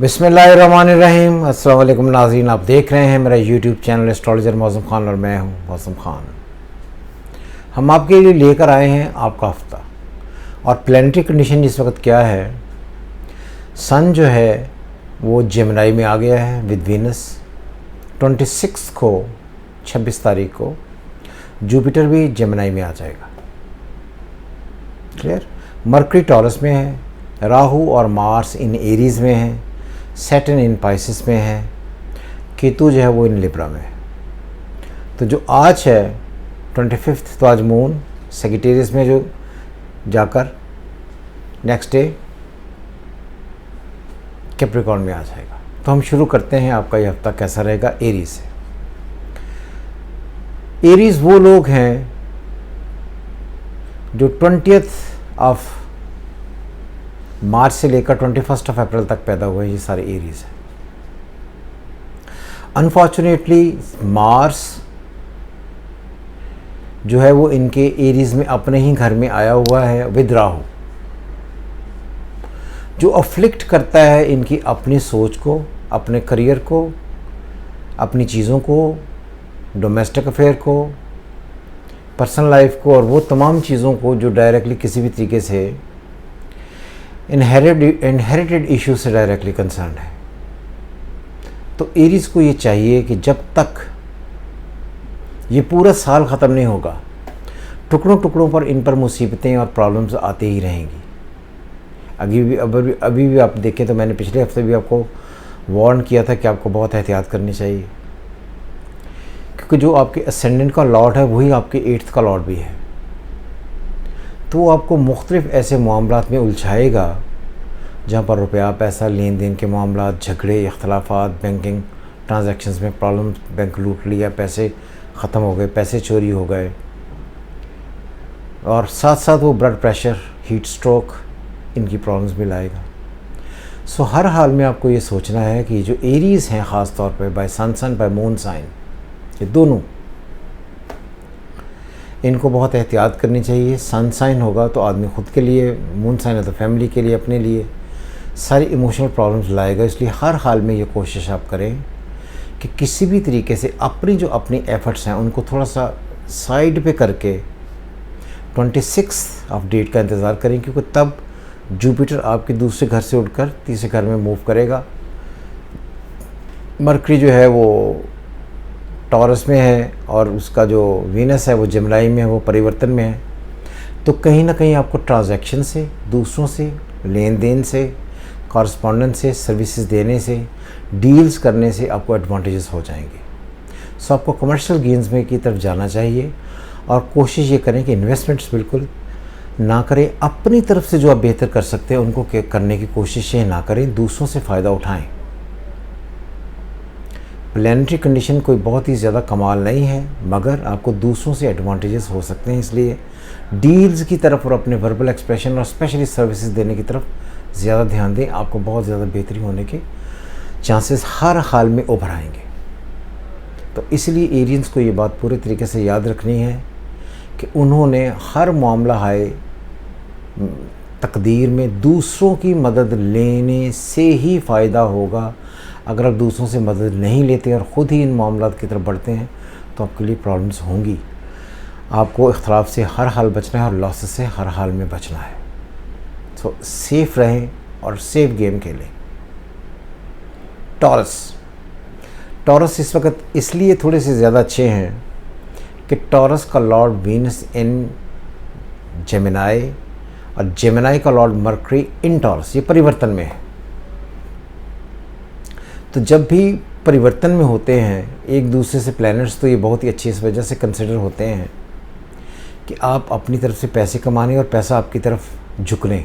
बिस्मिल्लाहिर्रहमानिर्रहीम। अस्सलाम वालेकुम नाज़रीन, आप देख रहे हैं मेरा यूट्यूब चैनल एस्ट्रोलॉजर मौसम खान और मैं हूं मौसम खान। हम आपके लिए लेकर आए हैं आपका हफ्ता और प्लानिटरी कंडीशन इस वक्त क्या है। सन जो है वो जेमिनी में आ गया है विद वीनस 26 को 26 तारीख को। जुपिटर भी जेमिनी में आ जाएगा। क्लियर। मरकरी टॉरस में है, राहु और मार्स इन एरीज़ में है, सैटर्न इन पाइसिस में है, केतु जो है वो इन लिब्रा में है। तो जो आज है 25 तो आज मून सेजिटेरियस में जो जाकर नेक्स्ट डे कैप्रिकॉर्न में आ जाएगा। तो हम शुरू करते हैं आपका ये हफ्ता कैसा रहेगा एरीज से। एरीज वो लोग हैं जो 20 ऑफ मार्च से लेकर 21 ऑफ अप्रैल तक पैदा हुए। ये सारे एरीज हैं। अनफॉर्चुनेटली मार्स जो है वो इनके एरीज में अपने ही घर में आया हुआ है विद राहु, जो अफ्लिक्ट करता है इनकी अपनी सोच को, अपने करियर को, अपनी चीज़ों को, डोमेस्टिक अफेयर को, पर्सनल लाइफ को और वो तमाम चीज़ों को जो डायरेक्टली किसी भी तरीके से इनहेरिटेड इशू से डायरेक्टली कंसर्न है। तो एरीज को ये चाहिए कि जब तक ये पूरा साल ख़त्म नहीं होगा, टुकड़ों टुकड़ों पर इन पर मुसीबतें और प्रॉब्लम्स आते ही रहेंगी। अभी भी आप देखें तो मैंने पिछले हफ्ते भी आपको वार्न किया था कि आपको बहुत एहतियात करनी चाहिए, क्योंकि जो आपके असेंडेंट का लॉर्ड है वही आपके 8th का लॉर्ड भी है। तो वो आपको मुख्तलिफ ऐसे मामलात में उलझाएगा जहाँ पर रुपया पैसा लेन देन के मामला, झगड़े, इख्तलाफात, बैंकिंग ट्रांजैक्शंस में प्रॉब्लम, बैंक लूट लिया, पैसे ख़त्म हो गए, पैसे चोरी हो गए, और साथ साथ वो ब्लड प्रेशर, हीट स्ट्रोक, इनकी प्रॉब्लम्स भी लाएगा। सो हर हाल में आपको ये सोचना है कि जो एरीज़ हैं ख़ास तौर पे बाय सन बाय मून साइन, ये दोनों इनको बहुत एहतियात करनी चाहिए। सन साइन होगा तो आदमी ख़ुद के लिए, मून साइन है तो फैमिली के लिए, अपने लिए सारी इमोशनल प्रॉब्लम्स लाएगा। इसलिए हर हाल में ये कोशिश आप करें कि किसी भी तरीके से अपनी एफ़र्ट्स हैं उनको थोड़ा सा साइड पे करके 26 ऑफ डेट का इंतज़ार करें, क्योंकि तब जुपिटर आपके दूसरे घर से उठकर तीसरे घर में मूव करेगा। मरकरी जो है वो टॉरस में है और उसका जो वीनस है वो जेमिनी में है, वो परिवर्तन में है। तो कहीं ना कहीं आपको ट्रांजैक्शन से, दूसरों से, लेन देन से, कॉरस्पॉन्डेंस से, सर्विसेज देने से, डील्स करने से आपको एडवांटेजेस हो जाएंगे। सो आपको कमर्शियल गेन्स में की तरफ जाना चाहिए और कोशिश ये करें कि इन्वेस्टमेंट्स बिल्कुल ना करें। अपनी तरफ से जो आप बेहतर कर सकते हैं उनको करने की कोशिशें ना करें, दूसरों से फ़ायदा उठाएं। प्लानिटरी कंडीशन कोई बहुत ही ज़्यादा कमाल नहीं है, मगर आपको दूसरों से एडवांटेजेस हो सकते हैं। इसलिए डील्स की तरफ और अपने वर्बल एक्सप्रेशन और स्पेशली सर्विसेज देने की तरफ ज़्यादा ध्यान दें। आपको बहुत ज़्यादा बेहतरी होने के चांसेस हर हाल में उभर आएंगे। तो इसलिए एरियंस को ये बात पूरे तरीके से याद रखनी है कि उन्होंने हर मामला हाय तकदीर में दूसरों की मदद लेने से ही फ़ायदा होगा। अगर आप दूसरों से मदद नहीं लेते और ख़ुद ही इन मामलात की तरफ बढ़ते हैं तो आपके लिए प्रॉब्लम्स होंगी। आपको इख्तलाफ से हर हाल बचना है और लॉस से हर हाल में बचना है। तो सेफ़ रहें और सेफ गेम खेलें। टॉरस इस वक्त इसलिए थोड़े से ज़्यादा अच्छे हैं कि टॉरस का लॉर्ड वीनस इन जेमिनी और जेमिनी का लॉर्ड मरकरी इन टॉरस, ये परिवर्तन में है। तो जब भी परिवर्तन में होते हैं एक दूसरे से प्लैनेट्स, तो ये बहुत ही अच्छी इस वजह से कंसिडर होते हैं कि आप अपनी तरफ से पैसे कमाने और पैसा आपकी तरफ झुकने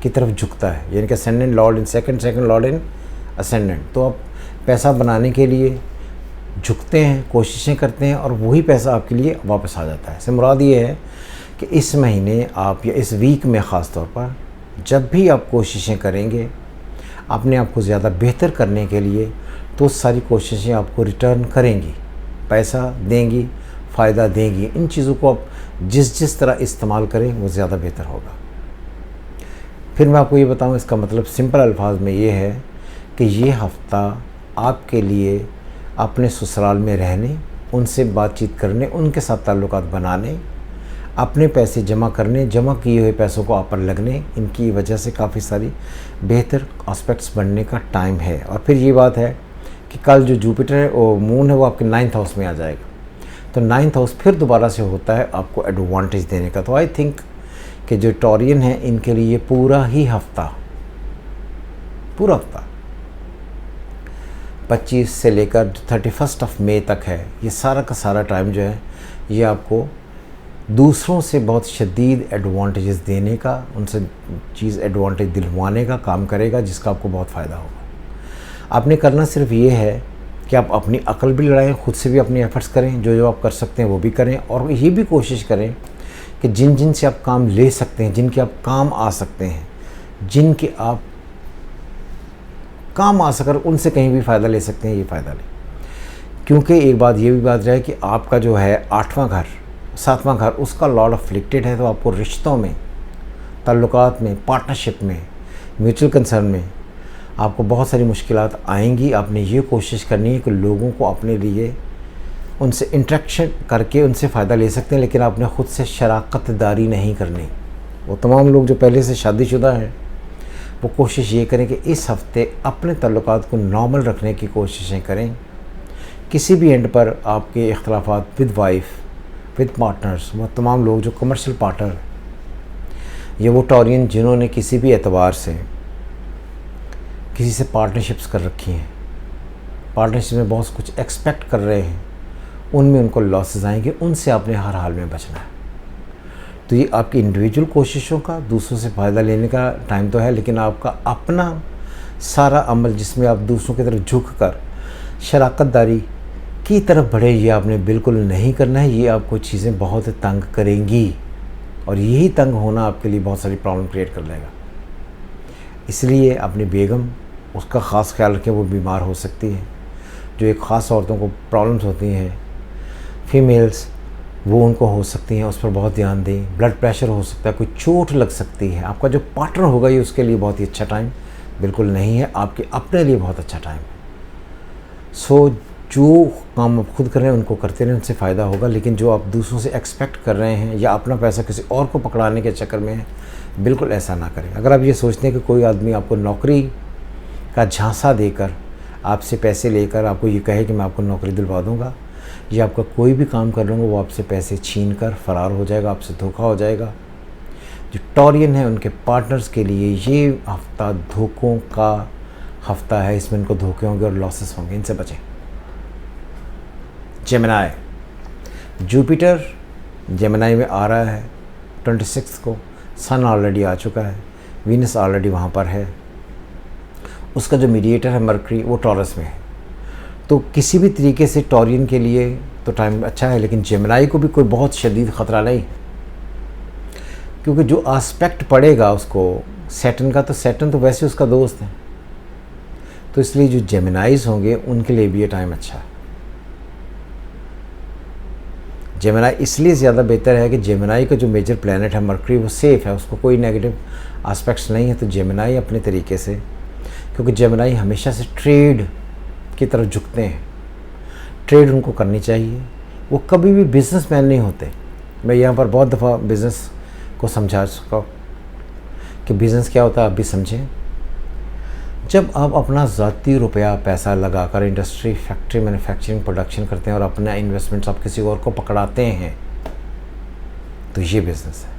की तरफ झुकता है। यानी कि ascendant Lord in second Lord in ascendant, तो आप पैसा बनाने के लिए झुकते हैं, कोशिशें करते हैं और वही पैसा आपके लिए वापस आ जाता है। इससे मुराद ये है कि इस महीने आप या इस वीक में ख़ास तौर पर जब भी आप कोशिशें करेंगे अपने आप को ज़्यादा बेहतर करने के लिए, तो सारी कोशिशें आपको रिटर्न करेंगी, पैसा देंगी, फ़ायदा देंगी। इन चीज़ों को आप जिस तरह इस्तेमाल करें वो ज़्यादा बेहतर होगा। फिर मैं आपको ये बताऊँ, इसका मतलब सिंपल अल्फाज में ये है कि ये हफ्ता आपके लिए अपने ससुराल में रहने, उनसे बातचीत करने, उनके साथ ताल्लुकात बनाने, अपने पैसे जमा करने, जमा किए हुए पैसों को आप पर लगने, इनकी वजह से काफ़ी सारी बेहतर एस्पेक्ट्स बनने का टाइम है। और फिर ये बात है कि कल जो जुपिटर है वो मून है वो आपके 9th हाउस में आ जाएगा, तो 9th हाउस फिर दोबारा से होता है आपको एडवांटेज देने का। तो आई थिंक कि जो टॉरियन है इनके लिए पूरा हफ्ता 25 से लेकर 31 मई तक है, ये सारा का सारा टाइम जो है ये आपको दूसरों से बहुत शदीद एडवांटेजेस देने का, उनसे चीज़ एडवांटेज दिलवाने का काम करेगा, जिसका आपको बहुत फ़ायदा होगा। आपने करना सिर्फ ये है कि आप अपनी अकल भी लड़ाएं, खुद से भी अपनी एफर्ट्स करें, जो जो आप कर सकते हैं वो भी करें, और ये भी कोशिश करें कि जिन जिन से आप काम ले सकते हैं, जिनके आप काम आ सकते हैं, जिनके आप काम आ सकर उनसे कहीं भी फ़ायदा ले सकते हैं, ये फ़ायदा लें। क्योंकि एक बात ये भी बात रहे कि आपका जो है 8वां घर 7वां घर उसका लॉर्ड अफ्लिक्टेड है, तो आपको रिश्तों में, ताल्लुकात में, पार्टनरशिप में, म्यूचुअल कंसर्न में आपको बहुत सारी मुश्किलात आएंगी। आपने ये कोशिश करनी है कि लोगों को अपने लिए उनसे इंटरेक्शन करके उनसे फ़ायदा ले सकते हैं, लेकिन आपने ख़ुद से शराकतदारी नहीं करनी। वो तमाम लोग जो पहले से शादीशुदा हैं वो कोशिश ये करें कि इस हफ्ते अपने ताल्लुकात को नॉर्मल रखने की कोशिशें करें। किसी भी एंड पर आपके इख्तलाफात विद वाइफ, विद पार्टनर्स, वो तमाम लोग जो कमर्शियल पार्टनर, ये वो टॉरियन जिन्होंने किसी भी एतबार से किसी से पार्टनरशिप्स कर रखी हैं, पार्टनरशिप में बहुत कुछ एक्सपेक्ट कर रहे हैं, उनमें उनको लॉसेस आएंगे, उनसे आपने हर हाल में बचना है। तो ये आपकी इंडिविजुअल कोशिशों का, दूसरों से फ़ायदा लेने का टाइम तो है, लेकिन आपका अपना सारा अमल जिसमें आप दूसरों की तरफ झुक कर शराकतदारी की तरफ बढ़े, ये आपने बिल्कुल नहीं करना है। ये आपको चीज़ें बहुत तंग करेंगी, और यही तंग होना आपके लिए बहुत सारी प्रॉब्लम क्रिएट कर लेगा। इसलिए अपनी बेगम, उसका ख़ास ख्याल रखें, वो बीमार हो सकती है। जो एक ख़ास औरतों को प्रॉब्लम्स होती हैं, फीमेल्स, वो उनको हो सकती हैं, उस पर बहुत ध्यान दें। ब्लड प्रेशर हो सकता है, कोई चोट लग सकती है। आपका जो पार्टनर होगा ये उसके लिए बहुत ही अच्छा टाइम बिल्कुल नहीं है, आपके अपने लिए बहुत अच्छा टाइम है। सो जो काम आप खुद कर रहे हैं उनको करते रहें, उनसे फ़ायदा होगा। लेकिन जो आप दूसरों से एक्सपेक्ट कर रहे हैं या अपना पैसा किसी और को पकड़ाने के चक्कर में है, बिल्कुल ऐसा ना करें। अगर आप ये सोचते हैं कि कोई आदमी आपको नौकरी का झांसा देकर, आपसे पैसे लेकर आपको ये कहे कि मैं आपको नौकरी दिलवा दूँगा, या आपका कोई भी काम कर लूँगा, वो आपसे पैसे छीन कर फरार हो जाएगा, आपसे धोखा हो जाएगा। जो टॉरियन है उनके पार्टनर्स के लिए ये हफ्ता धोखों का हफ्ता है, इसमें इनको धोखे होंगे और लॉसेस होंगे, इनसे बचें। जेमिनी, जुपिटर जेमिनी में आ रहा है 26 को, सन ऑलरेडी आ चुका है, वीनस ऑलरेडी वहाँ पर है, उसका जो मीडिएटर है मरकरी वो टॉरस में है। तो किसी भी तरीके से टॉरियन के लिए तो टाइम अच्छा है, लेकिन जेमिनी को भी कोई बहुत शदीद ख़तरा नहीं, क्योंकि जो आस्पेक्ट पड़ेगा उसको सैटर्न का, तो सैटर्न तो वैसे उसका दोस्त है, तो इसलिए जो जेमिनीज़ होंगे उनके लिए भी ये टाइम अच्छा है। जेमिनी इसलिए ज़्यादा बेहतर है कि जेमिनी का जो मेजर प्लैनेट है मरकरी वो सेफ़ है, उसको कोई नेगेटिव एस्पेक्ट्स नहीं है। तो जेमिनी अपने तरीके से, क्योंकि जेमिनी हमेशा से ट्रेड की तरफ झुकते हैं, ट्रेड उनको करनी चाहिए, वो कभी भी बिजनेसमैन नहीं होते। मैं यहाँ पर बहुत दफ़ा बिज़नेस को समझा चुका हूँ कि बिज़नेस क्या होता है, आप भी समझें। जब आप अपना ज़ाती रुपया पैसा लगाकर इंडस्ट्री, फैक्ट्री, मैन्युफैक्चरिंग, प्रोडक्शन करते हैं और अपना इन्वेस्टमेंट्स आप किसी और को पकड़ाते हैं, तो ये बिज़नेस है,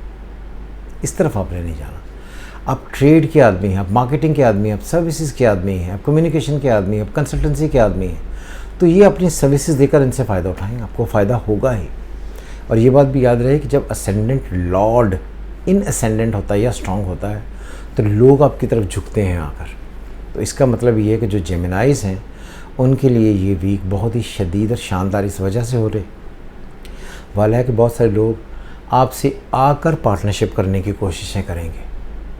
इस तरफ आपने नहीं जाना। आप ट्रेड के आदमी हैं, आप मार्केटिंग के आदमी हैं, आप सर्विसेज के आदमी हैं, आप कम्युनिकेशन के आदमी हैं, आप कंसल्टेंसी के आदमी हैं, तो ये अपनी सर्विसेज देकर इनसे फ़ायदा उठाएंगे, आपको फ़ायदा होगा ही। और ये बात भी याद रहे कि जब असेंडेंट लॉर्ड इन असेंडेंट होता है या स्ट्रॉन्ग होता है, तो लोग आपकी तरफ झुकते हैं आकर। तो इसका मतलब ये है कि जो जेमिनीज़ हैं उनके लिए ये वीक बहुत ही शदीद और शानदार इस वजह से हो रहे वाला है कि बहुत सारे लोग आपसे आकर पार्टनरशिप करने की कोशिशें करेंगे,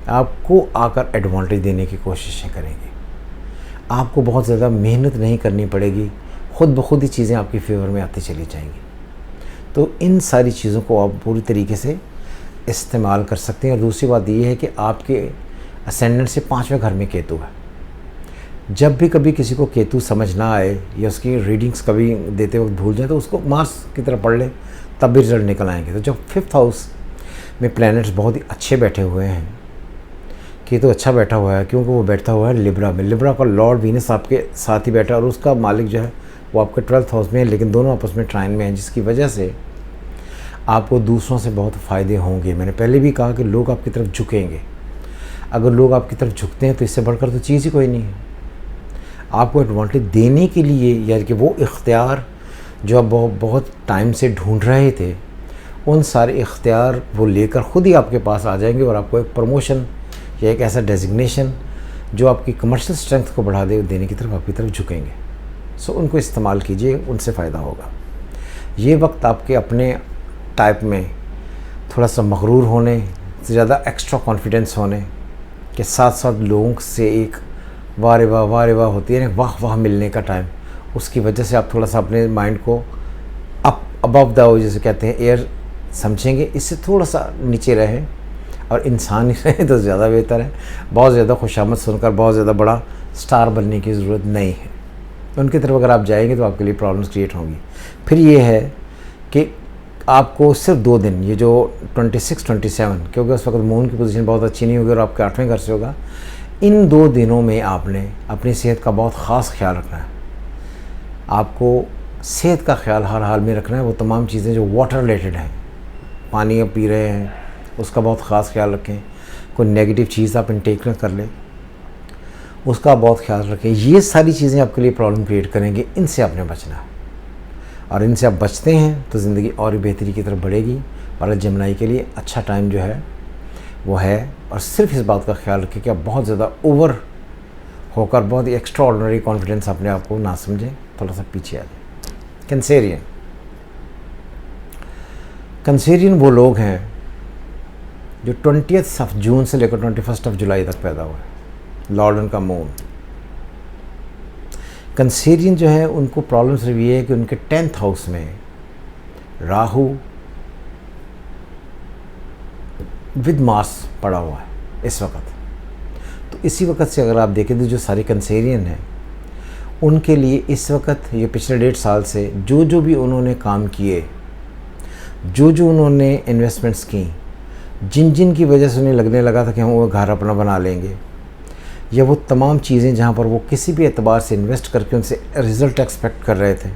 आपको आकर एडवांटेज देने की कोशिशें करेंगे। आपको बहुत ज़्यादा मेहनत नहीं करनी पड़ेगी, ख़ुद ब खुद ही चीज़ें आपकी फेवर में आती चली जाएंगी। तो इन सारी चीज़ों को आप पूरी तरीके से इस्तेमाल कर सकते हैं। और दूसरी बात ये है कि आपके असेंडेंट से 5वें घर में केतु है, जब भी कभी किसी को केतु समझ ना आए या उसकी रीडिंग्स कभी देते वक्त भूल जाए तो उसको मार्स की तरह पढ़ ले, तब भी रिजल्ट निकल आएंगे। तो जब 5th हाउस में प्लैनेट्स बहुत ही अच्छे बैठे हुए हैं, केतु अच्छा बैठा हुआ है क्योंकि वो बैठा हुआ है लिब्रा में। लिब्रा का लॉर्ड वीनस आपके साथ ही बैठा है और उसका मालिक जो है वो आपके 12th हाउस में है, लेकिन दोनों आपस में ट्राइन में हैं, जिसकी वजह से आपको दूसरों से बहुत फ़ायदे होंगे। मैंने पहले भी कहा कि लोग आपकी तरफ झुकेंगे। अगर लोग आपकी तरफ झुकते हैं तो इससे बढ़कर तो चीज़ ही कोई नहीं है। आपको एडवांटेज देने के लिए, यानी कि वो इख्तियार जो आप बहुत टाइम से ढूंढ रहे थे, उन सारे इख्तियार वो लेकर ख़ुद ही आपके पास आ जाएंगे और आपको एक प्रमोशन या एक ऐसा डेजिग्नेशन जो आपकी कमर्शियल स्ट्रेंथ को बढ़ा देने की तरफ आपकी तरफ झुकेंगे। सो उनको इस्तेमाल कीजिए, उनसे फ़ायदा होगा। ये वक्त आपके अपने टाइप में थोड़ा सा मगरूर होने से ज़्यादा एक्स्ट्रा कॉन्फिडेंस होने के साथ साथ लोगों से एक वाह वाह होती है ना, वाह वाह मिलने का टाइम, उसकी वजह से आप थोड़ा सा अपने माइंड को अप अबव द, जैसे कहते हैं, एयर समझेंगे। इससे थोड़ा सा नीचे रहें और इंसान ही रहें तो ज़्यादा बेहतर है। बहुत ज़्यादा खुशामद सुनकर बहुत ज़्यादा बड़ा स्टार बनने की ज़रूरत नहीं है। उनकी तरफ अगर आप जाएंगे तो आपके लिए प्रॉब्लम्स क्रिएट होंगी। फिर ये है कि आपको सिर्फ 2 दिन, ये जो 26-27, क्योंकि उस वक्त मून की पोजीशन बहुत अच्छी नहीं होगी और आपके 8वें घर से होगा, इन 2 दिनों में आपने अपनी सेहत का बहुत ख़ास ख्याल रखना है। आपको सेहत का ख्याल हर हाल में रखना है। वो तमाम चीज़ें जो वाटर रिलेटेड हैं, पानी आप पी रहे हैं उसका बहुत ख़ास ख्याल रखें। कोई नेगेटिव चीज़ आप इनटेक न कर लें, उसका बहुत ख्याल रखें। ये सारी चीज़ें आपके लिए प्रॉब्लम क्रिएट करेंगे, इनसे आपने बचना है। और इनसे आप बचते हैं तो ज़िंदगी और भी बेहतरी की तरफ बढ़ेगी। और जेमिनी के लिए अच्छा टाइम जो है वो है। और सिर्फ इस बात का ख्याल रखें कि आप बहुत ज़्यादा ओवर होकर बहुत ही एक्स्ट्रा ऑर्डिनरी कॉन्फिडेंस अपने आप को ना समझें, थोड़ा सा पीछे आ जाए। कैंसेरियन वो लोग हैं जो 20 जून से लेकर 21 जुलाई तक पैदा हुए, लॉर्ड उनका मून। कैंसेरियन जो है उनको प्रॉब्लम सिर्फ ये है कि उनके 10th हाउस में राहु विद मार्स पड़ा हुआ है इस वक्त। तो इसी वक्त से अगर आप देखें तो जो सारे कैंसेरियन हैं उनके लिए इस वक्त, ये पिछले 1.5 साल से जो भी उन्होंने काम किए, जो उन्होंने इन्वेस्टमेंट्स की, जिन की वजह से उन्हें लगने लगा था कि हम वो घर अपना बना लेंगे, या वो तमाम चीज़ें जहाँ पर वो किसी भी एतबार से इन्वेस्ट करके उनसे रिज़ल्ट एक्सपेक्ट कर रहे थे,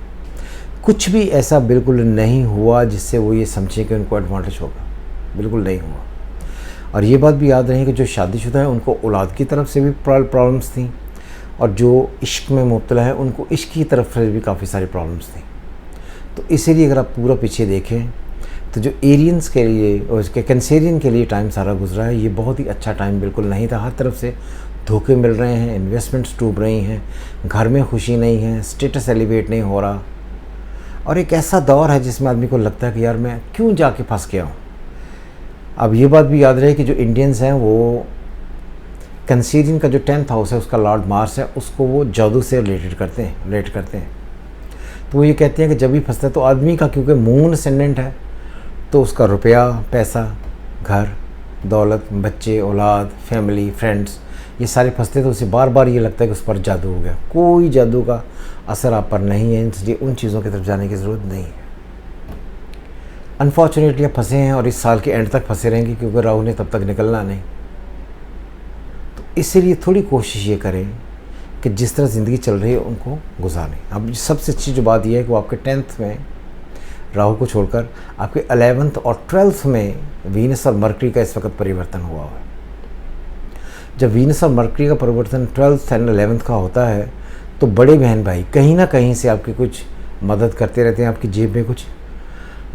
कुछ भी ऐसा बिल्कुल नहीं हुआ जिससे वो ये समझें कि उनको एडवांटेज होगा। बिल्कुल नहीं हुआ। और ये बात भी याद रहे कि जो शादीशुदा है उनको औलाद की तरफ से भी प्रॉब्लम्स थी, और जो इश्क में मुब्तला है उनको इश्क की तरफ से भी काफ़ी सारी प्रॉब्लम्स थी। तो इसीलिए अगर आप पूरा पीछे देखें तो जो एरियंस के लिए और उसके कैंसेरियन के लिए टाइम सारा गुजरा है, ये बहुत ही अच्छा टाइम बिल्कुल नहीं था। हर तरफ से धोखे मिल रहे हैं, इन्वेस्टमेंट्स डूब रही हैं, घर में खुशी नहीं है, स्टेटस एलिवेट नहीं हो रहा। और एक ऐसा दौर है जिसमें आदमी को लगता है कि यार मैं क्यों जाके फंस गया हूँ। अब ये बात भी याद रहे कि जो इंडियंस हैं वो कैंसेरियन का जो 10th हाउस है उसका लॉर्ड मार्स है, उसको वो जादू से रिलेट करते हैं। तो वो ये कहते हैं कि जब भी फंसता है तो आदमी का, क्योंकि मून असेंडेंट है, तो उसका रुपया, पैसा, घर, दौलत, बच्चे, औलाद, फैमिली, फ्रेंड्स, ये सारे फंसते तो उसे बार बार ये लगता है कि उस पर जादू हो गया। कोई जादू का असर आप पर नहीं है, इसलिए उन चीज़ों की तरफ जाने की ज़रूरत नहीं है। अनफॉर्चुनेटली आप फंसे हैं और इस साल के एंड तक फंसे रहेंगे, क्योंकि राहु ने तब तक निकलना नहीं। तो इसलिए थोड़ी कोशिश ये करें कि जिस तरह ज़िंदगी चल रही है उनको गुजारें। अब सबसे अच्छी जो बात यह है कि वो आपके 10th में राहु को छोड़कर आपके 11th और 12th में वीनस और मरकरी का इस वक्त परिवर्तन हुआ है। जब वीनस और मरकरी का परिवर्तन 12th एंड 11th का होता है तो बड़े बहन भाई कहीं ना कहीं से आपकी कुछ मदद करते रहते हैं, आपकी जेब में कुछ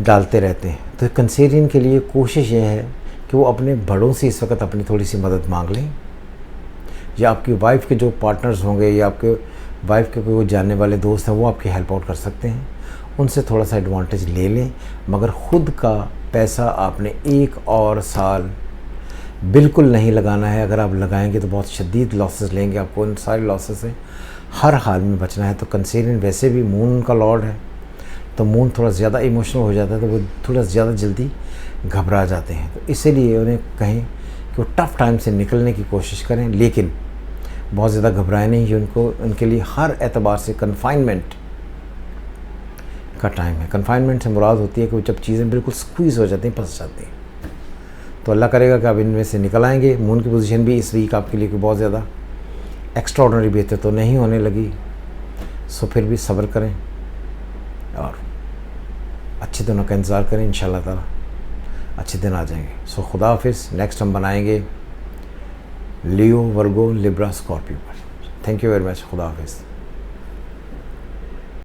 डालते रहते हैं। तो कैंसेरियन के लिए कोशिश ये है कि वो अपने बड़ों से इस वक्त अपनी थोड़ी सी मदद मांग लें, या आपकी वाइफ के जो पार्टनर्स होंगे या आपके वाइफ के कोई जानने वाले दोस्त हैं वो आपकी हेल्प आउट कर सकते हैं, उनसे थोड़ा सा एडवांटेज ले लें। मगर ख़ुद का पैसा आपने 1 और साल बिल्कुल नहीं लगाना है। अगर आप लगाएंगे तो बहुत शदीद लॉसेस लेंगे, आपको उन सारे लॉसेस से हर हाल में बचना है। तो कैंसेरियन वैसे भी मून का लॉर्ड है, तो मून थोड़ा ज़्यादा इमोशनल हो जाता है, तो वो थोड़ा ज़्यादा जल्दी घबरा जाते हैं। तो इसीलिए उन्हें कहें कि वो टफ़ टाइम से निकलने की कोशिश करें, लेकिन बहुत ज़्यादा घबराए नहीं, ये उनके लिए हर एतबार से कन्फाइनमेंट का टाइम है। कन्फाइनमेंट से मुराद होती है कि जब चीज़ें बिल्कुल स्क्वीज़ हो जाती हैं, फंस जाती हैं। तो अल्लाह करेगा कि आप इनमें से निकल आएंगे। मून की पोजीशन भी इस वीक आपके लिए कोई बहुत ज़्यादा एक्स्ट्रा ऑर्डिनरी बेहतर तो नहीं होने लगी, सो फिर भी सब्र करें और अच्छे दिनों का इंतज़ार करें। इंशाल्लाह ताला अच्छे दिन आ जाएंगे। सो खुदा हाफिज़। नेक्स्ट हम बनाएंगे लियो, वर्गो, लिब्रा, स्कॉर्पियो पर। Thank you very much. खुदा हाफिज़।